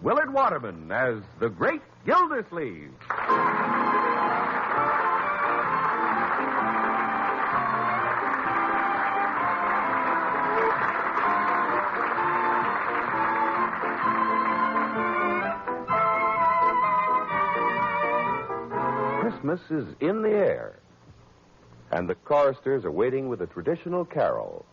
Willard Waterman as the Great Gildersleeve. Christmas is in the air, and the choristers are waiting with a traditional carol.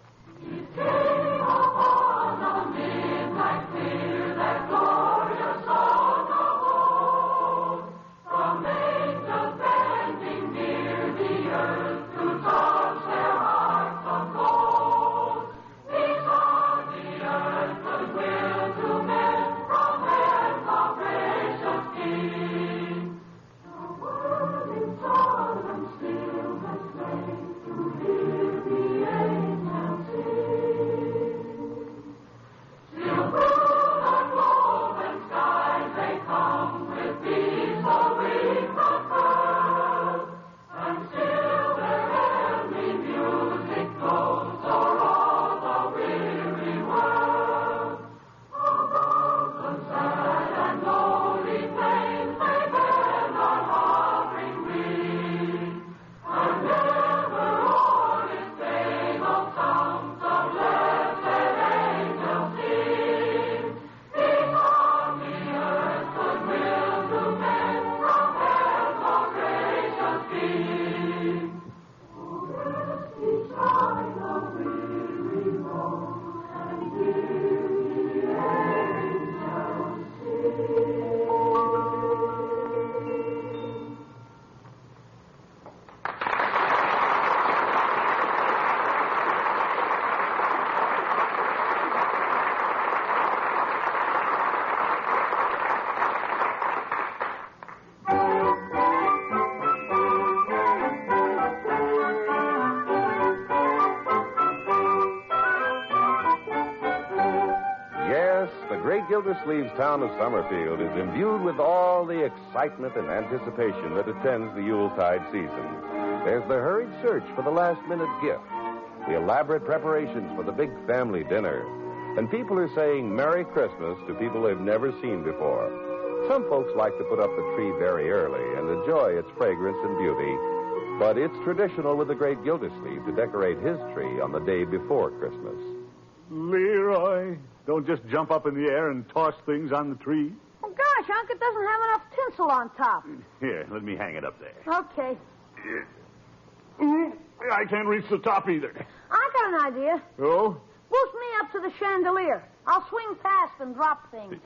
Gildersleeve's town of Summerfield is imbued with all the excitement and anticipation that attends the Yuletide season. There's the hurried search for the last-minute gift, the elaborate preparations for the big family dinner, and people are saying Merry Christmas to people they've never seen before. Some folks like to put up the tree very early and enjoy its fragrance and beauty, but it's traditional with the great Gildersleeve to decorate his tree on the day before Christmas. Leroy, don't just jump up in the air and toss things on the tree. Oh, gosh, Unc, it doesn't have enough tinsel on top. Here, let me hang it up there. Okay. I can't reach the top either. I got an idea. Oh? Boost me up to the chandelier. I'll swing past and drop things.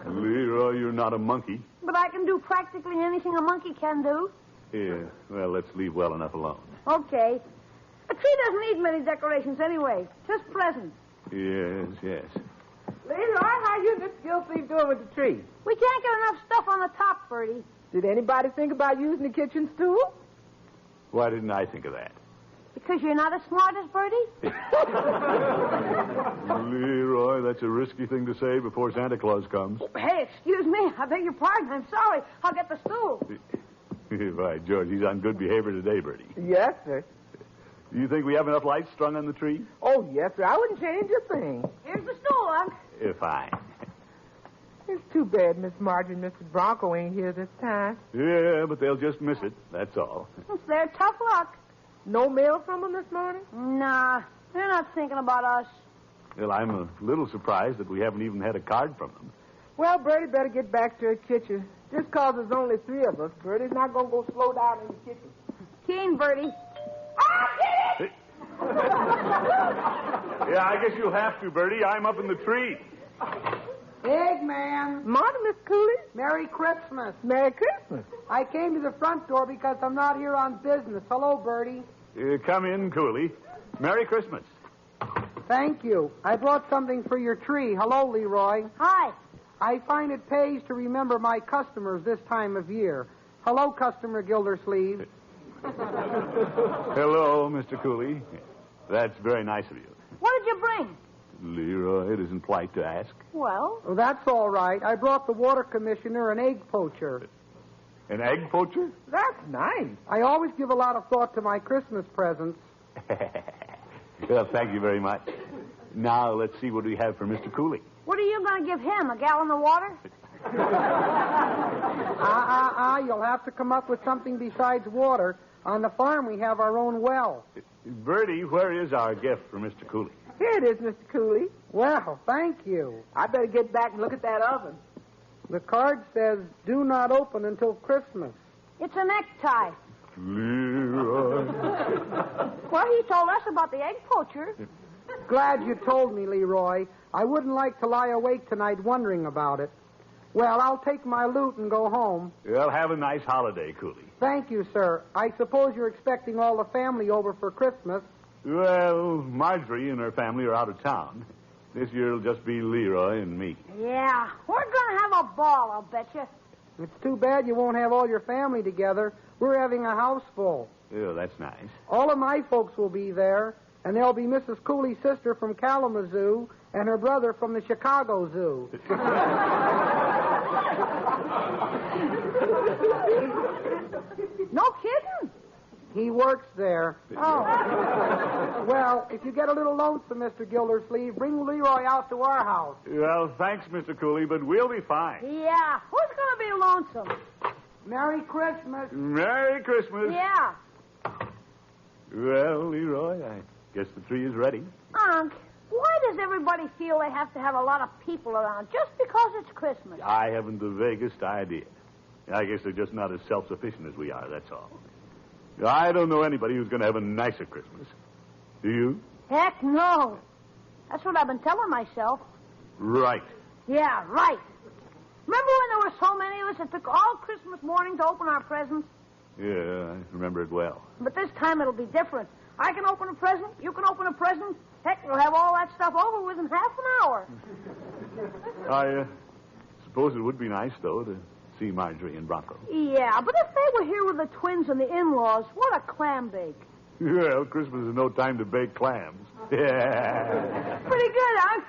Leroy, you're not a monkey. But I can do practically anything a monkey can do. Yeah, well, let's leave well enough alone. Okay. A tree doesn't need many decorations anyway. Just presents. Yes. Leroy, how you and Miss Gildersleeve doing with the tree? We can't get enough stuff on the top, Bertie. Did anybody think about using the kitchen stool? Why didn't I think of that? Because you're not as smart as Bertie? Leroy, that's a risky thing to say before Santa Claus comes. Hey, excuse me. I beg your pardon. I'm sorry. I'll get the stool. Right, George, he's on good behavior today, Bertie. Yes, sir. Do you think we have enough lights strung on the tree? Oh, yes, sir. I wouldn't change a thing. Here's the stool, Unc. Fine. It's too bad Miss Marjorie and Mr. Bronco ain't here this time. Yeah, but they'll just miss it. That's all. It's their tough luck. No mail from them this morning? Nah, they're not thinking about us. Well, I'm a little surprised that we haven't even had a card from them. Well, Bertie better get back to her kitchen. Just 'cause there's only 3 of us, Bertie's not going to go slow down in the kitchen. Keen, Bertie. Yeah, I guess you'll have to, Bertie. I'm up in the tree. Eggman. Morning, Miss Cooley. Merry Christmas. Merry Christmas. I came to the front door because I'm not here on business. Hello, Bertie. Come in, Cooley. Merry Christmas. Thank you. I brought something for your tree. Hello, Leroy. Hi. I find it pays to remember my customers this time of year. Hello, customer Gildersleeve. Hello, Mr. Cooley. That's very nice of you. What did you bring? Leroy, it isn't polite to ask. Well? Oh, that's all right. I brought the water commissioner an egg poacher. An egg poacher? That's nice. I always give a lot of thought to my Christmas presents. Well, thank you very much. Now, let's see what we have for Mr. Cooley. What are you going to give him, a gallon of water? You'll have to come up with something besides water. On the farm, we have our own well. Bertie, where is our gift for Mr. Cooley? Here it is, Mr. Cooley. Well, thank you. I better get back and look at that oven. The card says, do not open until Christmas. It's a necktie. Leroy. Well, he told us about the egg poacher. Glad you told me, Leroy. I wouldn't like to lie awake tonight wondering about it. Well, I'll take my loot and go home. Well, have a nice holiday, Cooley. Thank you, sir. I suppose you're expecting all the family over for Christmas. Well, Marjorie and her family are out of town. This year it'll just be Leroy and me. Yeah, we're going to have a ball, I'll bet you. It's too bad you won't have all your family together. We're having a house full. Oh, that's nice. All of my folks will be there, and there'll be Mrs. Cooley's sister from Kalamazoo and her brother from the Chicago Zoo. No kidding? He works there. Oh. Well, if you get a little lonesome, Mr. Gildersleeve, bring Leroy out to our house. Well, thanks, Mr. Cooley, but we'll be fine. Yeah, who's going to be lonesome? Merry Christmas. Merry Christmas. Yeah. Well, Leroy, I guess the tree is ready. Unc, why does everybody feel they have to have a lot of people around just because it's Christmas? I haven't the vaguest idea. I guess they're just not as self-sufficient as we are, that's all. I don't know anybody who's going to have a nicer Christmas. Do you? Heck no. That's what I've been telling myself. Right. Yeah, right. Remember when there were so many of us that took all Christmas morning to open our presents? Yeah, I remember it well. But this time it'll be different. I can open a present, you can open a present. Heck, we'll have all that stuff over with in half an hour. I suppose it would be nice, though, to see Marjorie and Bronco. Yeah, but if they were here with the twins and the in-laws, what a clam bake. Well, Christmas is no time to bake clams. Yeah. Pretty good, huh?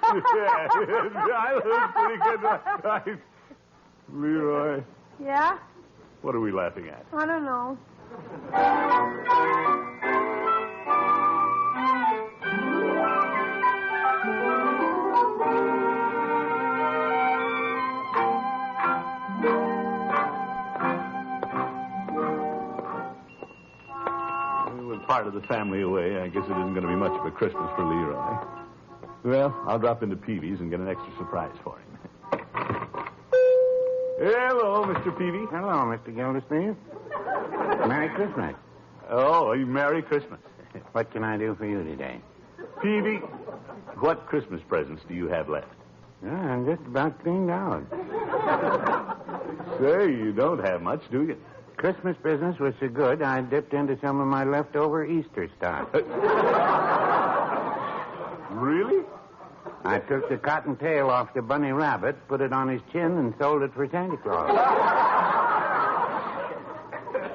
Pretty good. Right. Leroy, Yeah? what are we laughing at? I don't know. With part of the family away, I guess it isn't going to be much of a Christmas for Leroy. Well, I'll drop into Peavy's and get an extra surprise for him. Hello, Mr. Peavy. Hello, Mr. Gildersleeve. Merry Christmas. Oh, Merry Christmas. What can I do for you today? Peavy, what Christmas presents do you have left? I'm just about cleaned out. Say, you don't have much, do you? Christmas business was so good, I dipped into some of my leftover Easter stock. Really? I took the cotton tail off the bunny rabbit, put it on his chin, and sold it for Santa Claus.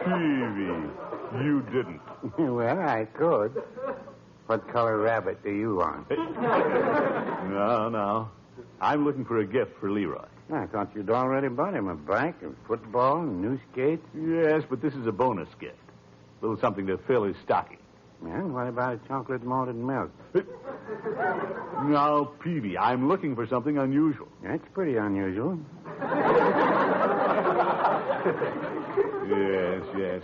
Peavy, you didn't. Well, I could. What color rabbit do you want? No. I'm looking for a gift for Leroy. I thought you'd already bought him a bike, a football, and new skates. Yes, but this is a bonus gift. A little something to fill his stocking. And what about a chocolate malted milk? Now, Peavy, I'm looking for something unusual. That's pretty unusual. Yes.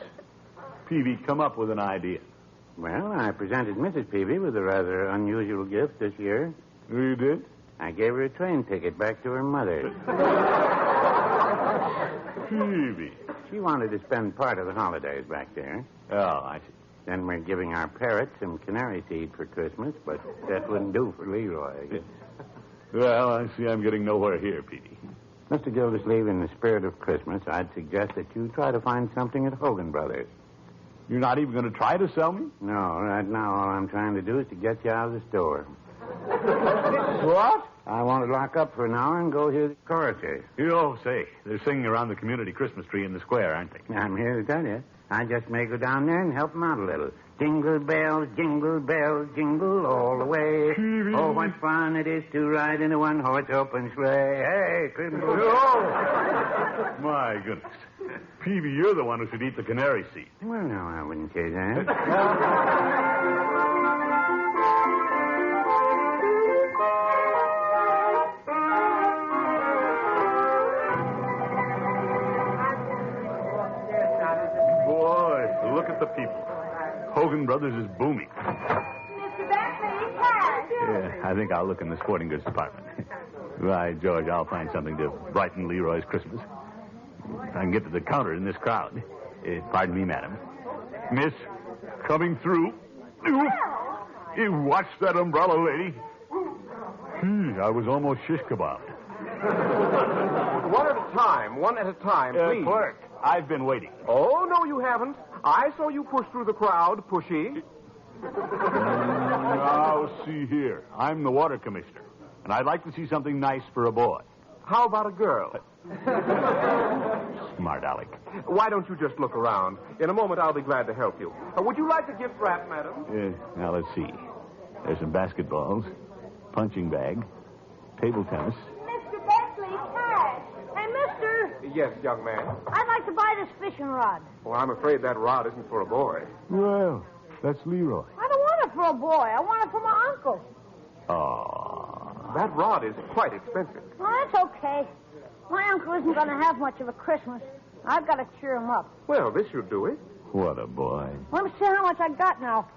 Peavy, come up with an idea. Well, I presented Mrs. Peavy with a rather unusual gift this year. You did? I gave her a train ticket back to her mother. Peavy. She wanted to spend part of the holidays back there. Oh, I see. Then we're giving our parrot some canary seed for Christmas, but that wouldn't do for Leroy, I guess. Well, I see I'm getting nowhere here, Peavy. Mr. Gildersleeve, in the spirit of Christmas, I'd suggest that you try to find something at Hogan Brothers. You're not even going to try to sell me? No, right now all I'm trying to do is to get you out of the store. What? I want to lock up for an hour and go hear the chorusers. Oh, say, they're singing around the community Christmas tree in the square, aren't they? I'm here to tell you. I just may go down there and help them out a little. Jingle bells, jingle all the way. Oh, what fun it is to ride in a one-horse open sleigh. Hey, Christmas. Oh! My goodness. Peavy, you're the one who should eat the canary seed. Well, no, I wouldn't say that. at the people. Hogan Brothers is booming. Mr. Bentley, cash. Yeah, I think I'll look in the sporting goods department. Why, George, I'll find something to brighten Leroy's Christmas. If I can get to the counter in this crowd. Pardon me, madam. Miss, coming through. You watch that umbrella, lady. I was almost shish kebabbed. One at a time, please. Clerk, I've been waiting. Oh, no, you haven't. I saw you push through the crowd, pushy. Now, see here. I'm the water commissioner, and I'd like to see something nice for a boy. How about a girl? Smart Alec. Why don't you just look around? In a moment, I'll be glad to help you. Would you like a gift wrap, madam? Now, let's see. There's some basketballs, punching bag, table tennis. Mr. Bentley, cash. Hey, mister, Yes, young man. I'd like to buy this fishing rod. Well, I'm afraid that rod isn't for a boy. Well, that's Leroy. I don't want it for a boy. I want it for my uncle. Oh. That rod is quite expensive. Well, that's okay. My uncle isn't going to have much of a Christmas. I've got to cheer him up. Well, this should do it. What a boy. Let me see how much I got now.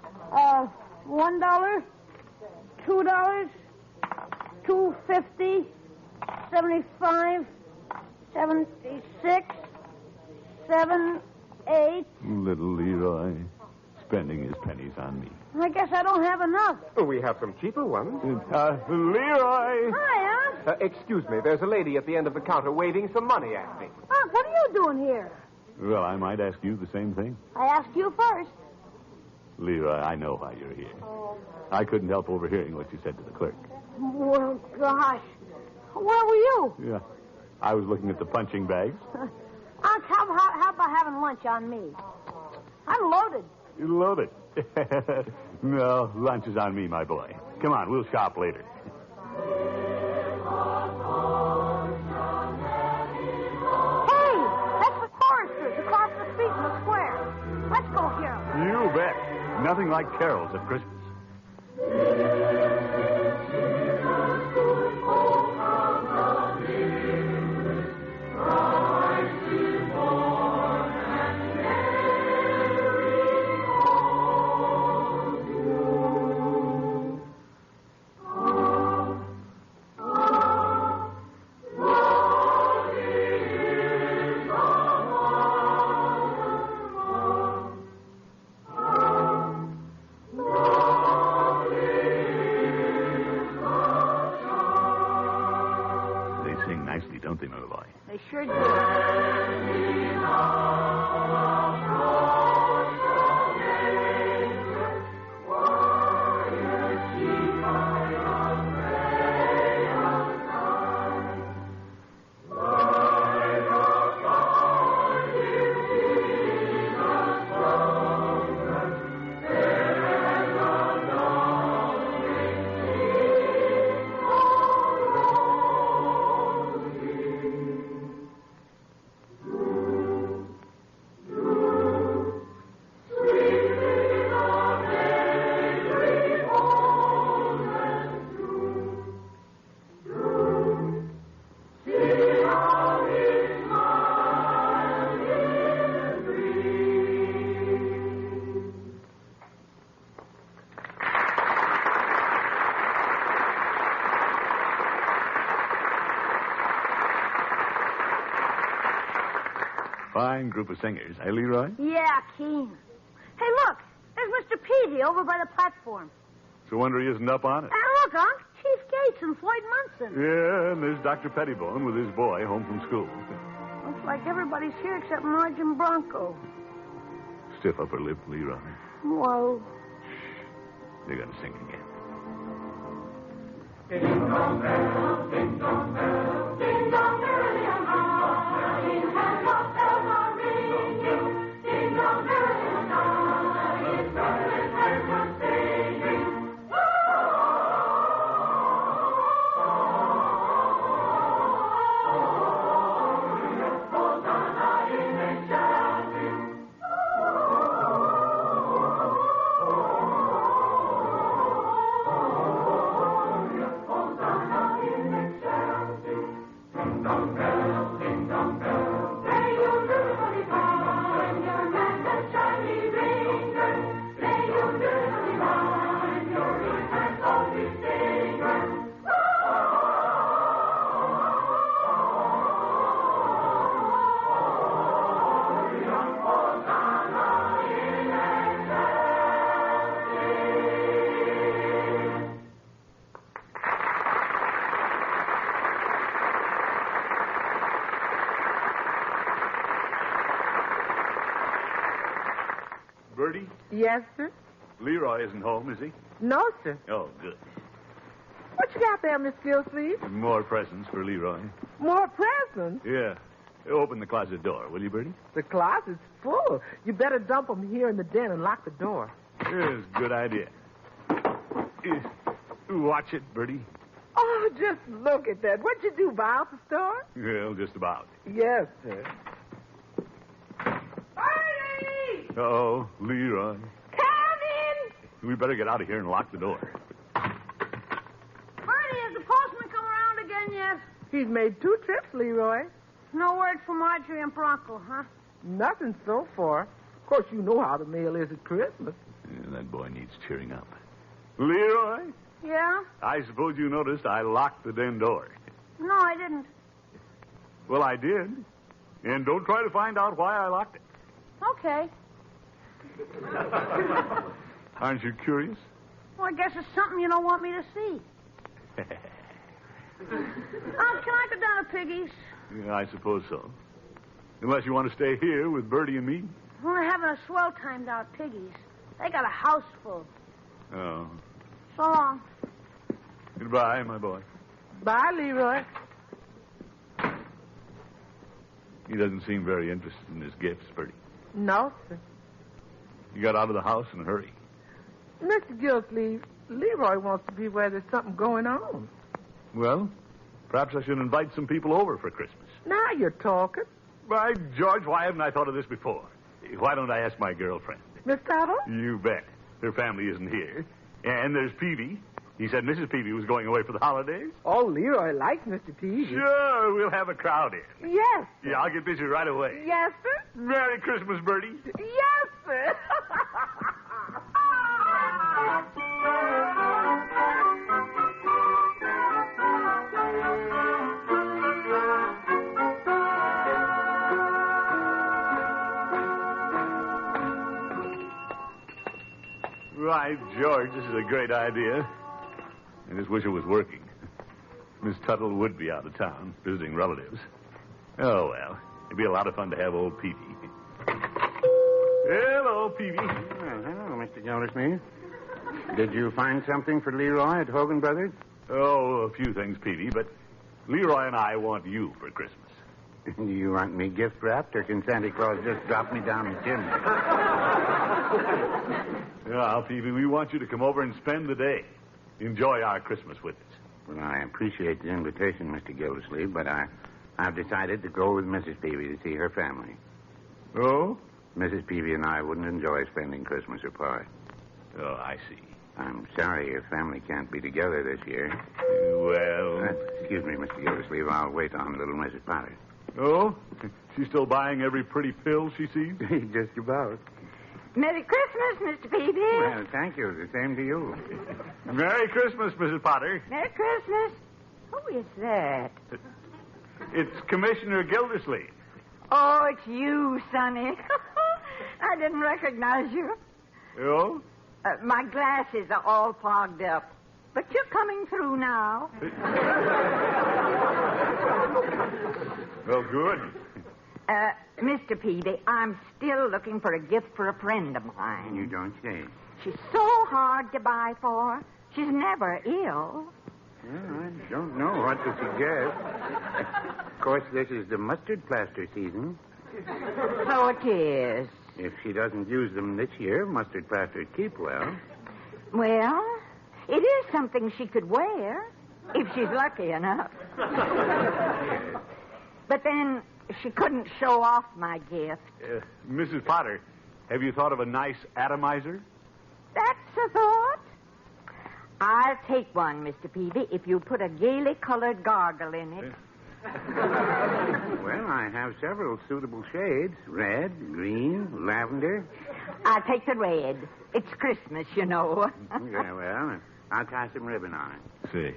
$1, $2, $2.50, 75, 76, 7, 8. Little Leroy, spending his pennies on me. I guess I don't have enough. We have some cheaper ones. Leroy! Hiya. Excuse me, there's a lady at the end of the counter waving some money at me. Unc, what are you doing here? Well, I might ask you the same thing. I asked you first. Leroy, I know why you're here. I couldn't help overhearing what you said to the clerk. Well, gosh. Where were you? Yeah. I was looking at the punching bags. Unc, how about having lunch on me? I'm loaded. You loaded. No, lunch is on me, my boy. Come on, we'll shop later. Hey, that's the choristers across the street in the square. Let's go hear 'em. You bet. Nothing like carols at Christmas. Don't they, Leroy? They sure do. Fine group of singers, eh, Leroy? Yeah, keen. Hey, look. There's Mr. Peavy over by the platform. So wonder he isn't up on it. And look, Unc. Chief Gates and Floyd Munson. Yeah, and there's Dr. Pettibone with his boy home from school. Looks like everybody's here except Marge and Bronco. Stiff upper lip, Leroy. Whoa. They're going to sing again. Ding dong bell, ding dong bell, ding dong merrily on high. Bells are ringing, ding dong merrily on high. It's birthday bells are singing. Hosanna in excelsis. Hosanna in excelsis. Bertie? Yes, sir? Leroy isn't home, is he? No, sir. Oh, good. What you got there, Miss Gilsleeve? More presents for Leroy. More presents? Yeah. Open the closet door, will you, Bertie? The closet's full. You better dump them here in the den and lock the door. Yes, good idea. Watch it, Bertie. Oh, just look at that. What'd you do, buy out the store? Well, just about. Yes, sir. Bertie! Oh, Leroy. Come in! We better get out of here and lock the door. Bertie, has the postman come around again yet? He's made 2 trips, Leroy. No word from Marjorie and Bronco, huh? Nothing so far. Of course, you know how the mail is at Christmas. Yeah, that boy needs cheering up. Leroy, Yeah? I suppose you noticed I locked the den door. No, I didn't. Well, I did. And don't try to find out why I locked it. Okay. Aren't you curious? Well, I guess it's something you don't want me to see. Can I go down to Piggy's? Yeah, I suppose so. Unless you want to stay here with Bertie and me. We're having a swell time down at Piggy's. They got a house full. Oh. So long. Goodbye, my boy. Bye, Leroy. He doesn't seem very interested in his gifts, Bertie. No, sir. You got out of the house in a hurry. Mr. Gilsleeve, Leroy wants to be where there's something going on. Well, perhaps I should invite some people over for Christmas. Now you're talking. By George, why haven't I thought of this before? Why don't I ask my girlfriend? Miss Tuttle? You bet. Her family isn't here. And there's Peavy. He said Mrs. Peavy was going away for the holidays. Oh, Leroy likes Mr. Peavy. Sure, we'll have a crowd in. Yes. Yeah, I'll get busy right away. Yes, sir. Merry Christmas, Bertie. Yes, sir. Right, George, this is a great idea. I just wish it was working. Miss Tuttle would be out of town, visiting relatives. Oh, well, it'd be a lot of fun to have old Peavy. Hello, Peavy. Well, hello, Mr. Gildersleeve. Did you find something for Leroy at Hogan Brothers? Oh, a few things, Peavy, but Leroy and I want you for Christmas. Do you want me gift wrapped, or can Santa Claus just drop me down the chimney? Well, Peavy, we want you to come over and spend the day. Enjoy our Christmas with us. Well, I appreciate the invitation, Mr. Gildersleeve, but I've decided to go with Mrs. Peavy to see her family. Oh? Mrs. Peavy and I wouldn't enjoy spending Christmas apart. Oh, I see. I'm sorry your family can't be together this year. Well... Excuse me, Mr. Gildersleeve. I'll wait on little Mrs. Potter. Oh? She's still buying every pretty pill she sees? Just about. Merry Christmas, Mr. Peavy. Well, thank you. The same to you. Merry Christmas, Mrs. Potter. Merry Christmas. Who is that? It's Commissioner Gildersleeve. Oh, it's you, Sonny. I didn't recognize you. Oh? My glasses are all fogged up. But you're coming through now. Well, good. Mr. Peavy, I'm still looking for a gift for a friend of mine. You don't say. She's so hard to buy for. She's never ill. Well, I don't know what to suggest. Of course, this is the mustard plaster season. So it is. If she doesn't use them this year, mustard plasters keep well. Well, it is something she could wear, if she's lucky enough. But then she couldn't show off my gift. Mrs. Potter, have you thought of a nice atomizer? That's a thought. I'll take one, Mr. Peavy, if you put a gaily colored gargle in it. Well, I have several suitable shades. Red, green, lavender. I'll take the red. It's Christmas, you know. Yeah, well, I'll tie some ribbon on it. Say,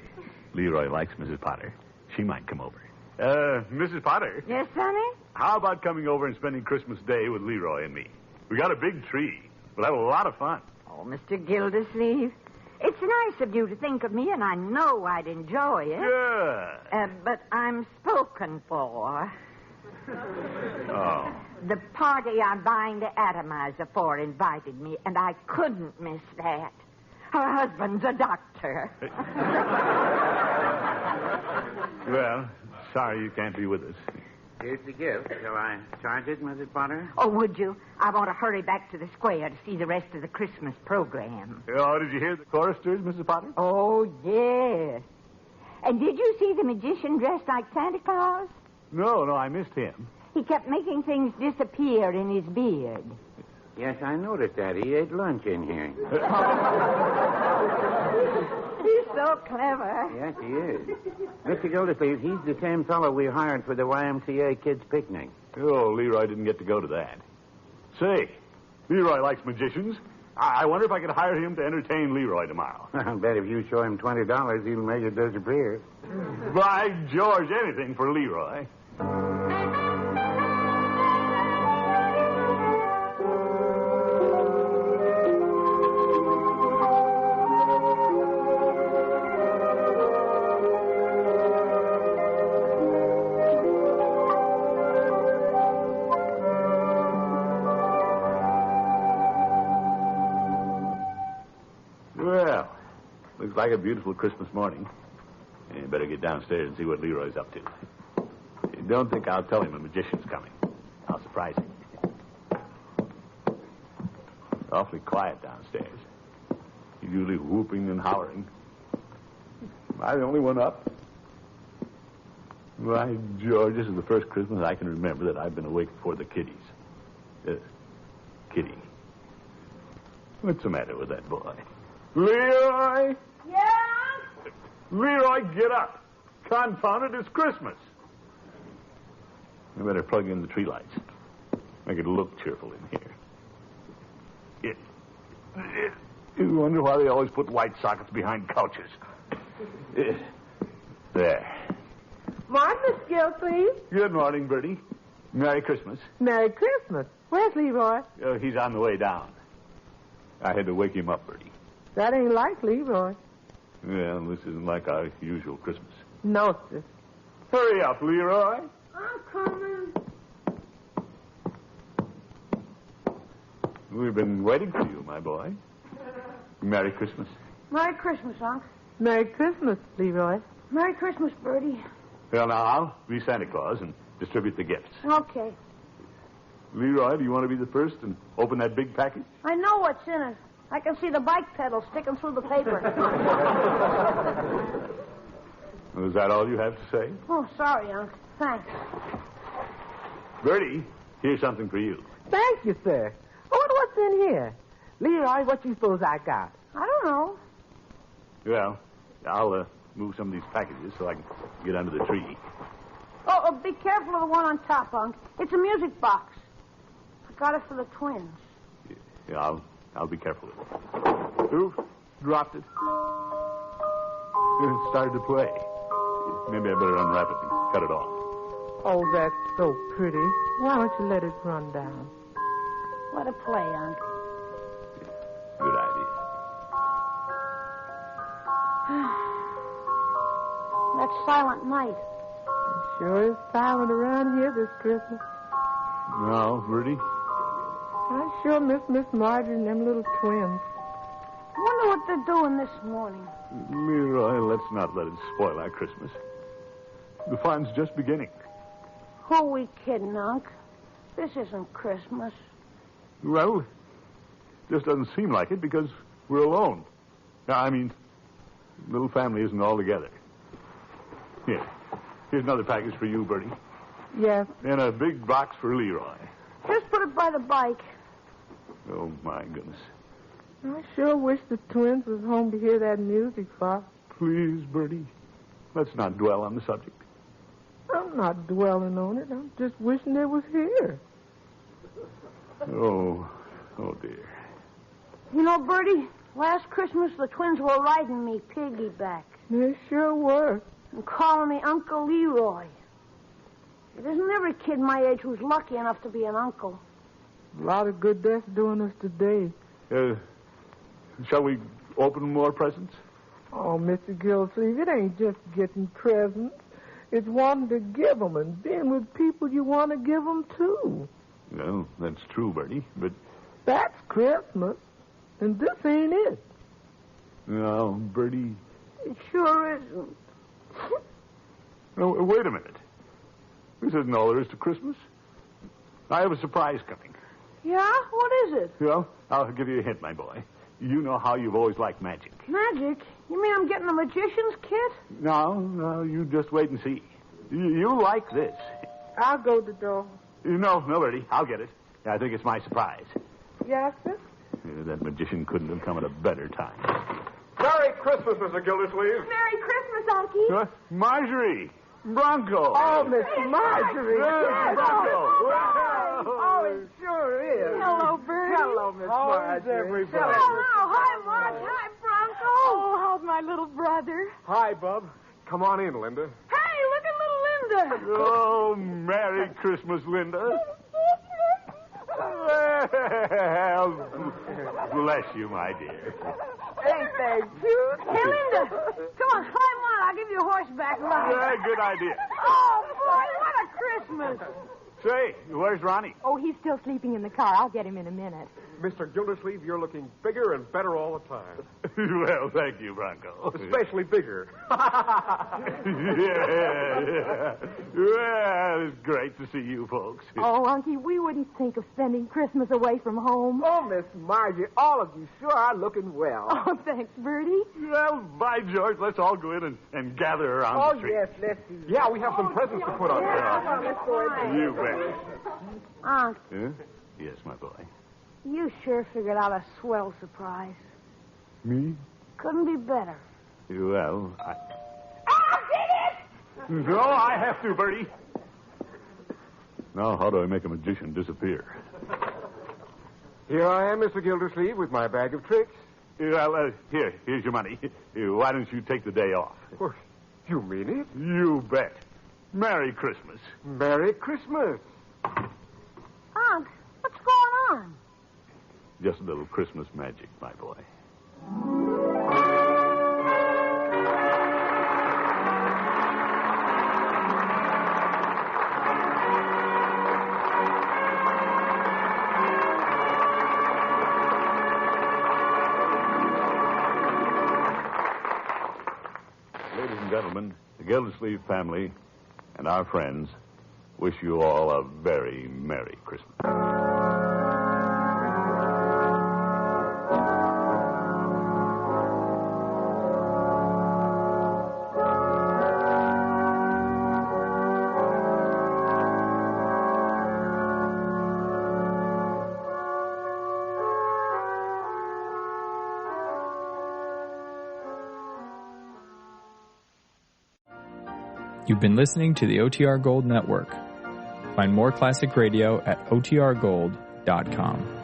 Leroy likes Mrs. Potter. She might come over. Mrs. Potter. Yes, Sonny? How about coming over and spending Christmas Day with Leroy and me? We got a big tree. We'll have a lot of fun. Oh, Mr. Gildersleeve, it's nice of you to think of me, and I know I'd enjoy it. Yeah. But I'm spoken for. Oh. The party I'm buying the atomizer for invited me, and I couldn't miss that. Her husband's a doctor. Well, sorry you can't be with us. Here's the gift. Shall I charge it, Mrs. Potter? Oh, would you? I want to hurry back to the square to see the rest of the Christmas program. Oh, did you hear the choristers, Mrs. Potter? Oh, yes. And did you see the magician dressed like Santa Claus? No, I missed him. He kept making things disappear in his beard. Yes, I noticed that. He ate lunch in here. He's so clever. Yes, he is. Mr. Gildersleeve, he's the same fellow we hired for the YMCA kids' picnic. Oh, Leroy didn't get to go to that. Say, Leroy likes magicians. I wonder if I could hire him to entertain Leroy tomorrow. I'll bet if you show him $20, he'll make it disappear. By George, anything for Leroy. Well, looks like a beautiful Christmas morning. You better get downstairs and see what Leroy's up to. Don't think I'll tell him a magician's coming. I'll surprise him. Awfully quiet downstairs. He's usually whooping and hollering. Am I the only one up? Why, George, this is the first Christmas I can remember that I've been awake before the kiddies. Kitty. What's the matter with that boy? Leroy! Yeah? Leroy, get up. Confound it, it's Christmas. I better plug in the tree lights. Make it look cheerful in here. You wonder why they always put light sockets behind couches. There. Morning, Miss Gildersleeve. Good morning, Bertie. Merry Christmas. Merry Christmas. Where's Leroy? He's on the way down. I had to wake him up, Bertie. That ain't like Leroy. Well, this isn't like our usual Christmas. No, sir. Hurry up, Leroy. I'm coming. We've been waiting for you, my boy. Merry Christmas. Merry Christmas, Unc. Merry Christmas, Leroy. Merry Christmas, Bertie. Well, now, I'll be Santa Claus and distribute the gifts. Okay. Leroy, do you want to be the first and open that big package? I know what's in it. I can see the bike pedal sticking through the paper. Is that all you have to say? Oh, sorry, Unc. Thanks. Bertie, here's something for you. Thank you, sir. I wonder what's in here. Leroy, what you suppose I got? I don't know. Well, I'll move some of these packages so I can get under the tree. Oh, be careful of the one on top, Unc. It's a music box. I got it for the twins. Yeah, I'll be careful with it. Oof, dropped it. It started to play. Maybe I better unwrap it and cut it off. Oh, that's so pretty. Why don't you let it run down? Let it play, Unc. Good idea. That silent night. It sure is silent around here this Christmas. No, Bertie? I sure miss Marjorie and them little twins. I wonder what they're doing this morning. Leroy, let's not let it spoil our Christmas. The fun's just beginning. Who are we kidding, Unc? This isn't Christmas. Well, it just doesn't seem like it because we're alone. I mean, the little family isn't all together. Here. Here's another package for you, Bertie. Yes. And a big box for Leroy. Just put it by the bike. Oh, my goodness. I sure wish the twins was home to hear that music, Pop. Please, Bertie, let's not dwell on the subject. I'm not dwelling on it. I'm just wishing they was here. Oh dear. You know, Bertie, last Christmas the twins were riding me piggyback They sure were. and calling me Uncle Leroy. It isn't every kid my age who's lucky enough to be an uncle. A lot of good that's doing us today. Shall we open more presents? Oh, Mr. Gildersleeve, it ain't just getting presents. It's wanting to give 'em and being with people you want to give 'em to. Well, that's true, Bertie, but... That's Christmas, and this ain't it. No, Bertie... It sure isn't. No, wait a minute. This isn't all there is to Christmas. I have a surprise coming. Yeah? What is it? Well, I'll give you a hint, my boy. You know how you've always liked magic. Magic? You mean I'm getting a magician's kit? No, you just wait and see. You like this. I'll go to the door. No, Bertie, I'll get it. I think it's my surprise. Yes, sir? That magician couldn't have come at a better time. Merry Christmas, Mr. Gildersleeve. Merry Christmas, Unky. Marjorie! Bronco! Oh, Miss Marjorie. Yes, Bronco! Oh, it sure is. Hello, Bertie. Hello, Miss Marjorie. everybody? Oh, hi, Marge. Hi, Bronco. Oh, how's my little brother? Hi, Bub. Come on in, Linda. Hey, look at little Linda. Oh, Merry Christmas, Linda. Well, bless you, my dear. Ain't they cute? Hey, Linda. Come on, climb on. I'll give you a horseback ride. Yeah, good idea. Oh, boy, what a Christmas. Say, where's Ronnie? Oh, he's still sleeping in the car. I'll get him in a minute. Mr. Gildersleeve, you're looking bigger and better all the time. Well, thank you, Bronco. Especially bigger. Yeah. Well, it's great to see you folks. Oh, Unky, we wouldn't think of spending Christmas away from home. Oh, Miss Marjorie, all of you sure are looking well. Oh, thanks, Bertie. Well, by George, let's all go in and gather around the tree. Yes, let's do that. Yeah, we have some presents to put on there. Let's go ahead. You bet. Unc, Huh? Yes, my boy. you sure figured out a swell surprise. Me? Couldn't be better. Well, No, I have to, Bertie. Now, how do I make a magician disappear? Here I am, Mr. Gildersleeve, with my bag of tricks. Well, here's your money. Why don't you take the day off? Well, you mean it? You bet. Merry Christmas. Merry Christmas. Unc, what's going on? Just a little Christmas magic, my boy. Ladies and gentlemen, the Gildersleeve family and our friends wish you all a very Merry Christmas. You've been listening to the OTR Gold Network. Find more classic radio at otrgold.com.